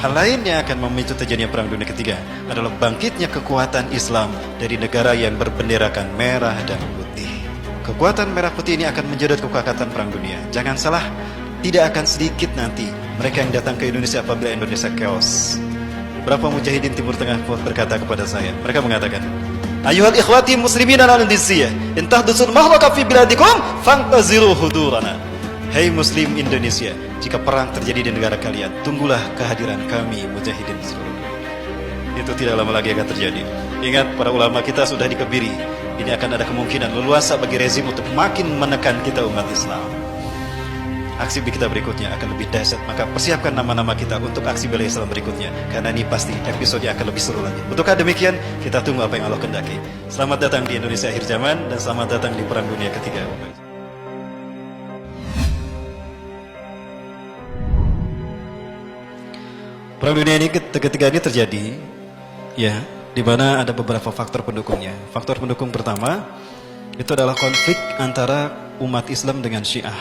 Hal lain yang akan memicu terjadinya Perang Dunia Ketiga adalah bangkitnya kekuatan Islam dari negara yang berbenderakan merah dan putih. Kekuatan merah putih ini akan menjadi kekuatan Perang Dunia. Jangan salah, tidak akan sedikit nanti mereka yang datang ke Indonesia apabila Indonesia chaos. Beberapa mujahidin Timur Tengah berkata kepada saya, mereka mengatakan, Ayuhal ikhwati muslimin al-Indonesia, intah dusun mahlaka fi biladikum, fantaziru hudurana. Hai Muslim Indonesia, jika perang terjadi di negara kalian, tunggulah kehadiran kami mujahidin seluruh dunia. Itu tidak lama lagi akan terjadi. Ingat, para ulama kita sudah dikebiri. Ini akan ada kemungkinan leluasa bagi rezim untuk makin menekan kita umat Islam. Aksi kita berikutnya akan lebih dahsyat, maka persiapkan nama-nama kita untuk aksi bela Islam berikutnya, karena ini pasti episode akan lebih seru lagi. Betulkah demikian? Kita tunggu apa yang Allah kehendaki. Selamat datang di Indonesia akhir zaman, dan selamat datang di Perang Dunia Ketiga. Perang dunia ini ketiga ini terjadi, ya, di mana ada beberapa faktor pendukungnya. Faktor pendukung pertama itu adalah konflik antara umat Islam dengan Syiah.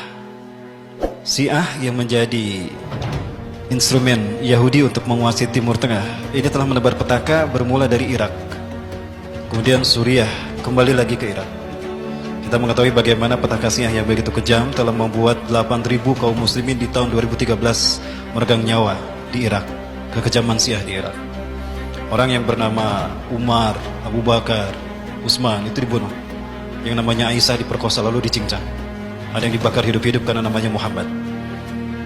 Syiah yang menjadi instrumen Yahudi untuk menguasai Timur Tengah ini telah menebar petaka bermula dari Irak, kemudian Suriah, kembali lagi ke Irak. Kita mengetahui bagaimana petaka Syiah yang begitu kejam telah membuat 8.000 kaum muslimin di tahun 2013 meregang nyawa di Irak. Kekejaman Syiah di Irak. Orang yang bernama Umar, Abu Bakar, Utsman itu dibunuh. Yang namanya Aisyah diperkosa lalu dicincang. Ada yang dibakar hidup-hidup karena namanya Muhammad.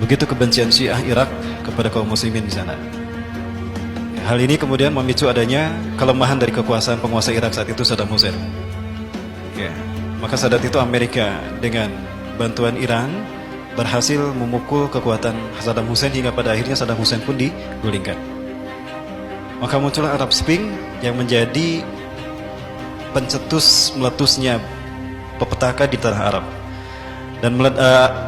Begitu kebencian Syiah Irak kepada kaum muslimin di sana. Hal ini kemudian memicu adanya kelemahan dari kekuasaan penguasa Irak saat itu, Saddam Hussein. Ya. Maka saat itu Amerika dengan bantuan Iran berhasil memukul kekuatan Saddam Hussein hingga pada akhirnya Saddam Hussein pun digulingkan. Maka muncullah Arab Spring yang menjadi pencetus meletusnya petaka di tanah Arab. Dan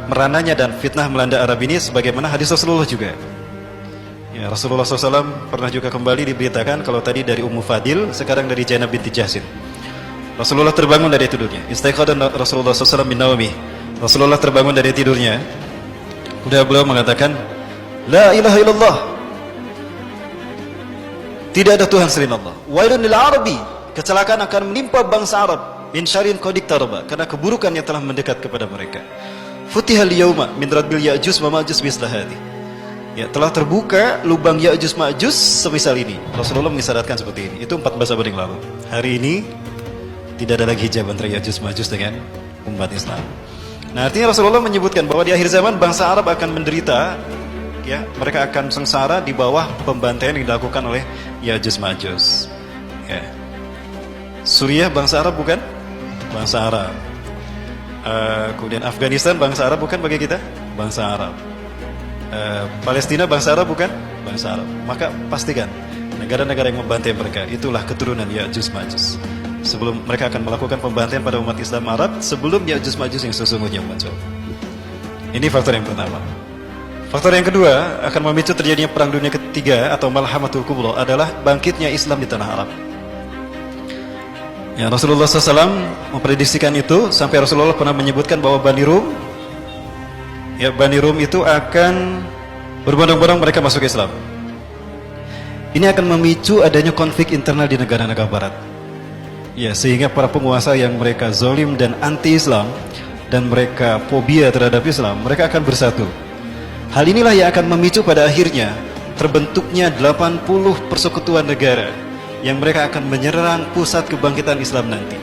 merananya dan fitnah melanda Arab ini sebagaimana hadis Rasulullah juga. Ya, Rasulullah SAW pernah juga kembali diberitakan kalau tadi dari Ummu Fadil, sekarang dari Zainab binti Jahsin. Rasulullah terbangun dari tidurnya. Istaiqadha Rasulullah SAW min nawmi. Rasulullah terbangun dari tidurnya. Kemudian beliau mengatakan, La ilaha illallah. Tidak ada Tuhan selain Allah. Wailun lil arabi. Kecelakaan akan menimpa bangsa Arab. Min syarrin qad iqtaraba. Karena keburukan yang telah mendekat kepada mereka. Futihal yauma min radbil Ya'juj wa Ma'juj misla hadhi. Ya, telah terbuka lubang Ya'juj Ma'juj semisal ini. Rasulullah mengisyaratkan seperti ini. Itu 14 abad yang lalu. Hari ini tidak ada lagi hijab antara Ya'juj Ma'juj dengan umat Islam. Nah, artinya Rasulullah menyebutkan bahwa di akhir zaman bangsa Arab akan menderita, ya, mereka akan sengsara di bawah pembantaian yang dilakukan oleh Ya'juj Ma'juj. Ya. Suriah bangsa Arab bukan? Bangsa Arab. Kemudian Afghanistan bangsa Arab bukan bagi kita? Bangsa Arab. Palestina bangsa Arab bukan? Bangsa Arab. Maka pastikan negara-negara yang membantai mereka itulah keturunan Ya'juj Ma'juj. Sebelum mereka akan melakukan pembantaian pada umat Islam Arab, sebelum Ya'juj Ma'juj yang sesungguhnya muncul. Ini faktor yang pertama. Faktor yang kedua akan memicu terjadinya Perang Dunia Ketiga atau Malhamatul Kubra adalah bangkitnya Islam di tanah Arab. Ya, Rasulullah SAW memprediksikan itu sampai Rasulullah pernah menyebutkan bahwa Bani Rum, ya, Bani Rum itu akan berbondong-bondong mereka masuk Islam. Ini akan memicu adanya konflik internal di negara-negara Barat. Ya, sehingga para penguasa yang mereka zalim dan anti-Islam dan mereka fobia terhadap Islam, mereka akan bersatu. Hal inilah yang akan memicu pada akhirnya terbentuknya 80 persekutuan negara yang mereka akan menyerang pusat kebangkitan Islam nanti.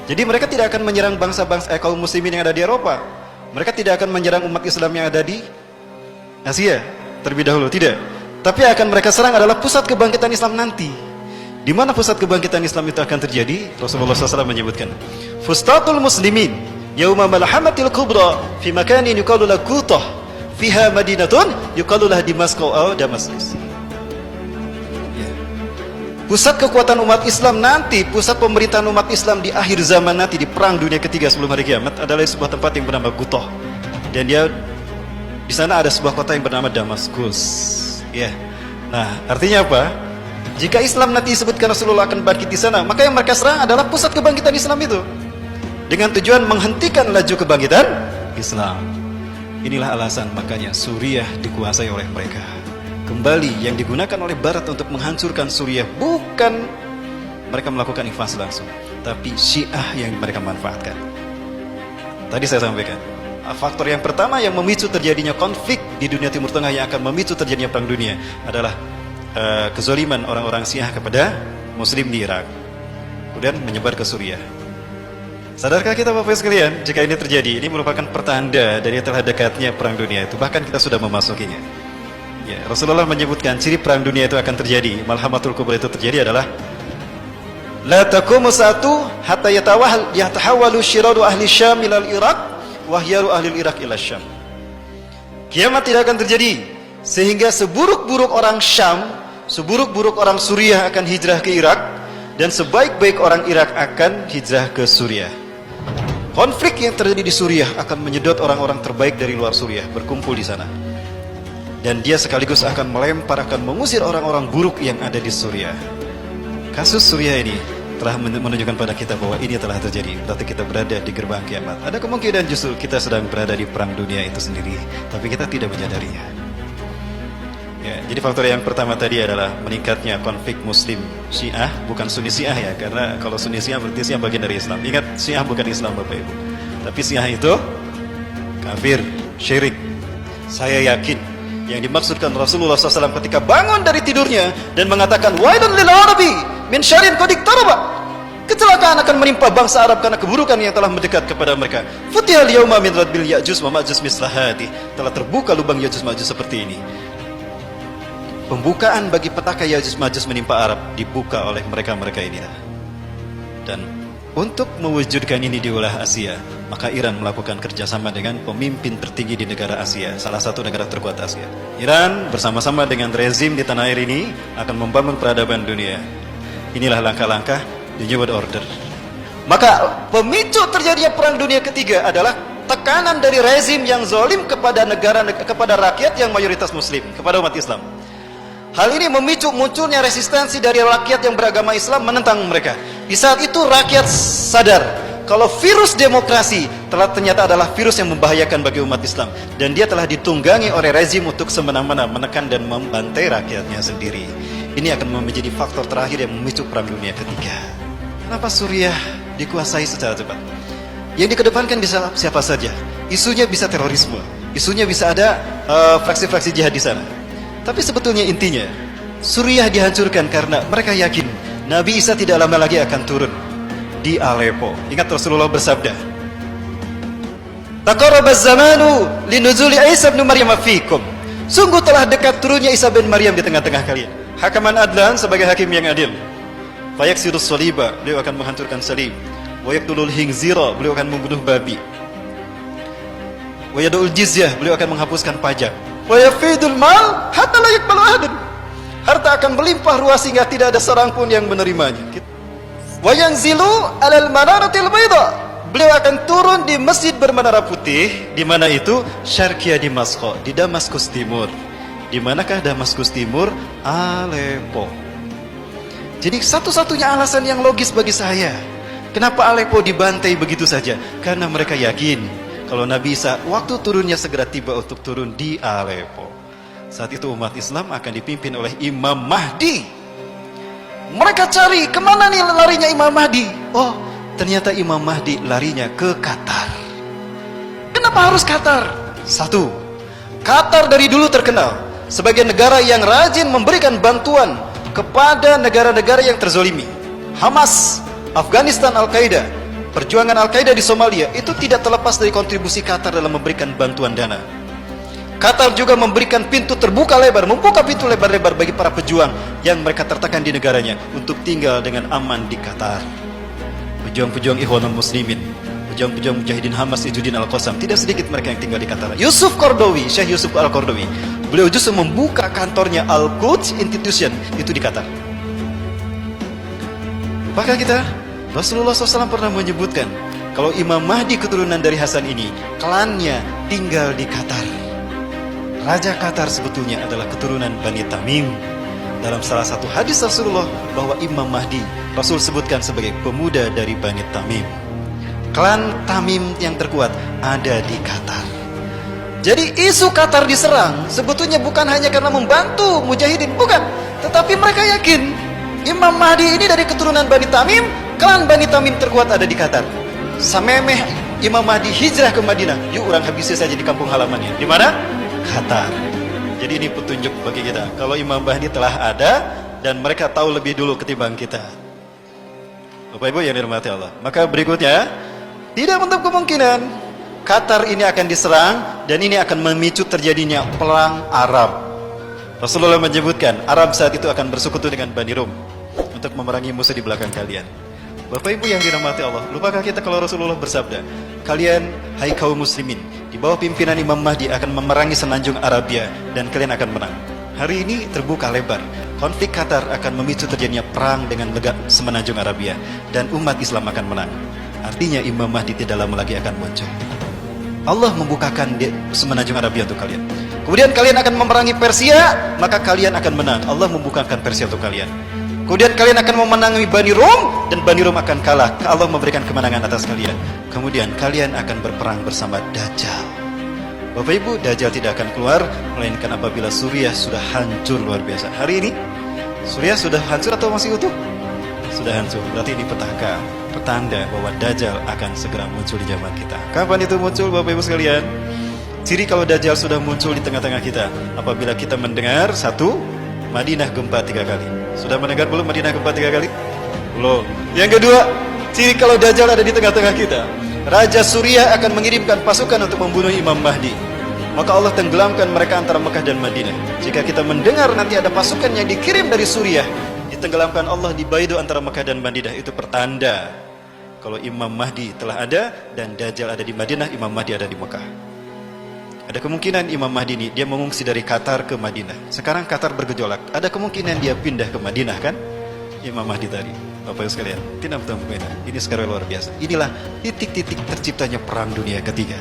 Jadi mereka tidak akan menyerang bangsa-bangsa kaum muslimin yang ada di Eropa. Mereka tidak akan menyerang umat Islam yang ada di Asia terlebih dahulu, tidak. Tapi akan mereka serang adalah pusat kebangkitan Islam nanti. Di mana pusat kebangkitan Islam itu akan terjadi? Rasulullah SAW menyebutkan, Fustatul muslimin yauma malhamatil kubra fi makanin yuqalu lahu Qutah fiha madinatun yuqalu laha Damaskus atau Damaskus. Pusat kekuatan umat Islam nanti, pusat pemerintahan umat Islam di akhir zaman nanti, di Perang Dunia Ketiga sebelum hari kiamat adalah sebuah tempat yang bernama Qutah. Dan dia di sana ada sebuah kota yang bernama Damaskus. Ya. Nah, artinya apa? Jika Islam nanti disebutkan Rasulullah akan bangkit di sana, maka yang mereka serang adalah pusat kebangkitan Islam itu. Dengan tujuan menghentikan laju kebangkitan Islam. Inilah alasan makanya Suriah dikuasai oleh mereka. kembali yang digunakan oleh Barat untuk menghancurkan Suriah bukan mereka melakukan invasi langsung, tapi Syiah yang mereka manfaatkan. Tadi saya sampaikan, faktor yang pertama yang memicu terjadinya konflik di dunia Timur Tengah, yang akan memicu terjadinya perang dunia adalah kezaliman orang-orang Syiah kepada Muslim di Irak, kemudian menyebar ke Suriah. Sadarkah kita Bapak sekalian, jika ini terjadi, ini merupakan pertanda dari telah dekatnya perang dunia itu, bahkan kita sudah memasukinya. Ya, Rasulullah menyebutkan ciri perang dunia itu akan terjadi, malhamatul kubra itu terjadi adalah la taqumu sa'atu hatta yatahawalu syiradu ahli Syam ila al-Iraq wa hyaru ahli al-Iraq ila Syam. Kiamat tidak akan terjadi sehingga seburuk-buruk orang Syam, seburuk-buruk orang Suriah akan hijrah ke Irak, dan sebaik-baik orang Irak akan hijrah ke Suriah. Konflik yang terjadi di Suriah akan menyedot orang-orang terbaik dari luar Suriah berkumpul di sana. Dan dia sekaligus akan melempar, akan mengusir orang-orang buruk yang ada di Suriah. Kasus Suriah ini telah menunjukkan pada kita bahwa ini telah terjadi. Berarti kita berada di gerbang kiamat. Ada kemungkinan justru kita sedang berada di perang dunia itu sendiri, tapi kita tidak menyadarinya. Ya, jadi faktor yang pertama tadi adalah meningkatnya konflik Muslim Syiah, bukan Sunni Syiah ya, karena kalau Sunni Syiah berarti Syiah bagian dari Islam. Ingat, Syiah bukan Islam Bapak Ibu, tapi Syiah itu kafir, syirik. Saya yakin yang dimaksudkan Rasulullah SAW ketika bangun dari tidurnya dan mengatakan wailun lil arabi min syarrin qad iqtaraba, kecelakaan akan menimpa bangsa Arab karena keburukan yang telah mendekat kepada mereka. Futihal yauma min radbil Ya'juj wa Ma'juj mislahati, telah terbuka lubang Ya'juj Ma'juj seperti ini. Pembukaan bagi petaka Ya'juj Ma'juj menimpa Arab dibuka oleh mereka-mereka ini. Dan untuk mewujudkan ini di wilayah Asia, maka Iran melakukan kerjasama dengan pemimpin tertinggi di negara Asia, salah satu negara terkuat Asia. Iran bersama-sama dengan rezim di tanah air ini akan membangun peradaban dunia. Inilah langkah-langkah the New World Order. Maka pemicu terjadinya perang dunia ketiga adalah tekanan dari rezim yang zalim kepada negara, kepada rakyat yang mayoritas Muslim, kepada umat Islam. Hal ini memicu munculnya resistensi dari rakyat yang beragama Islam menentang mereka. Di saat itu rakyat sadar kalau virus demokrasi telah ternyata adalah virus yang membahayakan bagi umat Islam, dan dia telah ditunggangi oleh rezim untuk semena-mena menekan dan membantai rakyatnya sendiri. Ini akan menjadi faktor terakhir yang memicu perang dunia ketiga. Kenapa Suriah dikuasai secara cepat? Yang dikedepankan bisa siapa saja. Isunya bisa terorisme, isunya bisa ada fraksi-fraksi jihad di sana. Tapi sebetulnya intinya Suriah dihancurkan karena mereka yakin Nabi Isa tidak lama lagi akan turun di Aleppo. Ingat Rasulullah bersabda, taqarrabaz zamanu linuzuli Isa bin Maryam fiikum. Sungguh telah dekat turunnya Isa bin Maryam di tengah-tengah kalian. Hakaman adlan, sebagai hakim yang adil. Fayaksirus saliba, beliau akan menghancurkan salib. Wa yaqtulul khinzira, beliau akan membunuh babi. Wa yadul jizyah, beliau akan menghapuskan pajak. Wa yafidul mal hatta la yaqbalu ahadun. Harta akan melimpah ruah sehingga tidak ada seorang pun yang menerimanya. Wa yanzilu alal manaratil bayda, beliau akan turun di masjid bermenara putih. Di mana itu? Syarqiyah Damaskus, di Damaskus Timur. Di manakah Damaskus Timur? Aleppo. Jadi satu-satunya alasan yang logis bagi saya, kenapa Aleppo dibantai begitu saja? Karena mereka yakin kalau Nabi Isa waktu turunnya segera tiba untuk turun di Aleppo. Saat itu umat Islam akan dipimpin oleh Imam Mahdi. Mereka cari kemana nih larinya Imam Mahdi? Oh, ternyata Imam Mahdi larinya ke Qatar. Kenapa harus Qatar? Satu, Qatar dari dulu terkenal sebagai negara yang rajin memberikan bantuan kepada negara-negara yang terzolimi. Hamas, Afghanistan, Al-Qaeda, perjuangan Al-Qaeda di Somalia itu tidak terlepas dari kontribusi Qatar dalam memberikan bantuan dana. Qatar juga memberikan pintu terbuka lebar, membuka pintu lebar-lebar bagi para pejuang yang mereka tertekan di negaranya untuk tinggal dengan aman di Qatar. Pejuang-pejuang Ikhwanul Muslimin, pejuang-pejuang Mujahidin Hamas, Izzuddin Al-Qassam, tidak sedikit mereka yang tinggal di Qatar. Yusuf Qaradawi, Syekh Yusuf Al-Qaradawi, beliau justru membuka kantornya Al-Quds Institution itu di Qatar. Lupakah kita? Rasulullah SAW pernah menyebutkan kalau Imam Mahdi keturunan dari Hasan ini, klannya tinggal di Qatar. Raja Qatar sebetulnya adalah keturunan Bani Tamim. Dalam salah satu hadis Rasulullah bahwa Imam Mahdi Rasul sebutkan sebagai pemuda dari Bani Tamim. Klan Tamim yang terkuat ada di Qatar. Jadi isu Qatar diserang sebetulnya bukan hanya karena membantu mujahidin, bukan. Tetapi mereka yakin Imam Mahdi ini dari keturunan Bani Tamim, klan Bani Tamim terkuat ada di Qatar. Samemeh Imam Mahdi hijrah ke Madinah, yuk orang habisi saja di kampung halamannya. Di mana? Qatar. Jadi ini petunjuk bagi kita, kalau Imam Mahdi telah ada dan mereka tahu lebih dulu ketimbang kita. Bapak Ibu yang dirahmati Allah. Maka berikutnya, tidak menutup kemungkinan Qatar ini akan diserang dan ini akan memicu terjadinya perang Arab. Rasulullah menyebutkan Arab saat itu akan bersekutu dengan Bani Rum untuk memerangi musuh di belakang kalian. Bapak Ibu yang dirahmati Allah, lupakah kita kalau Rasulullah bersabda, kalian hai kaum muslimin di bawah pimpinan Imam Mahdi akan memerangi semenanjung Arabia dan kalian akan menang. Hari ini terbuka lebar, konflik Qatar akan memicu terjadinya perang dengan semenanjung Arabia dan umat Islam akan menang. Artinya Imam Mahdi tidak lama lagi akan muncul. Allah membukakan semenanjung Arabia untuk kalian. Kemudian kalian akan memerangi Persia, maka kalian akan menang. Allah membukakan Persia untuk kalian. Kemudian kalian akan memenangi Bani Rum dan Bani Rum akan kalah. Allah memberikan kemenangan atas kalian. Kemudian kalian akan berperang bersama Dajjal. Bapak Ibu, Dajjal tidak akan keluar melainkan apabila Suriah sudah hancur luar biasa. Hari ini Suriah sudah hancur atau masih utuh? Sudah hancur. Berarti ini petanda bahwa Dajjal akan segera muncul di zaman kita. Kapan itu muncul Bapak Ibu sekalian? Ciri kalau Dajjal sudah muncul di tengah-tengah kita apabila kita mendengar satu, Madinah gempa 3 kali. Sudah mendengar belum Madinah gempa 3 kali? Belum. Yang kedua, ciri kalau Dajjal ada di tengah-tengah kita, Raja Suriah akan mengirimkan pasukan untuk membunuh Imam Mahdi. Maka Allah tenggelamkan mereka antara Mekah dan Madinah. Jika kita mendengar nanti ada pasukan yang dikirim dari Suriah, ditenggelamkan Allah di Baido antara Mekah dan Madinah, itu pertanda kalau Imam Mahdi telah ada dan Dajjal ada di Madinah, Imam Mahdi ada di Mekah. Ada kemungkinan Imam Mahdi ini dia mengungsi dari Qatar ke Madinah. Sekarang Qatar bergejolak. Ada kemungkinan dia pindah ke Madinah kan? Imam Mahdi tadi. Bapak Ibu sekalian, tidak kemungkinan. Ini sekarang luar biasa. Inilah titik-titik terciptanya perang dunia ketiga.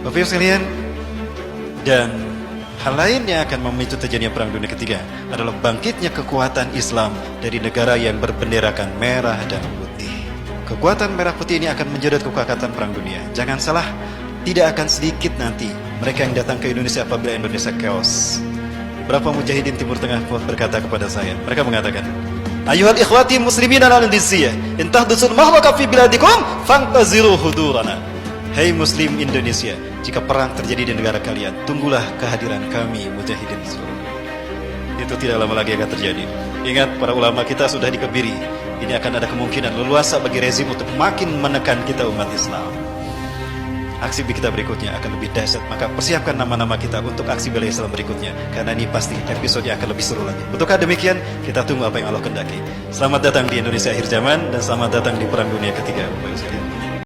Bapak Ibu sekalian, dan hal lain yang akan memicu terjadinya perang dunia ketiga adalah bangkitnya kekuatan Islam dari negara yang berbenderakan merah dan putih. Kekuatan merah putih ini akan menjadi kekuatan perang dunia. Jangan salah, tidak akan sedikit nanti mereka yang datang ke Indonesia apabila Indonesia chaos. Beberapa mujahidin Timur Tengah berkata kepada saya, mereka mengatakan, Ayuhal ikhwati muslimin al-Indonesia, intahdusun mahlaka fi biladikum fantaziru hudurana. Hai muslim Indonesia, jika perang terjadi di negara kalian, tunggulah kehadiran kami mujahidin seluruh. Itu tidak lama lagi akan terjadi. Ingat, para ulama kita sudah dikebiri. Ini akan ada kemungkinan leluasa bagi rezim untuk makin menekan kita umat Islam. Aksi kita berikutnya akan lebih dahsyat. Maka persiapkan nama-nama kita untuk aksi bela Islam berikutnya, karena ini pasti episodenya akan lebih seru lagi. Betulkah demikian? Kita tunggu apa yang Allah kehendaki. Selamat datang di Indonesia akhir zaman dan selamat datang di perang dunia ketiga, Bapak Ibu sekalian.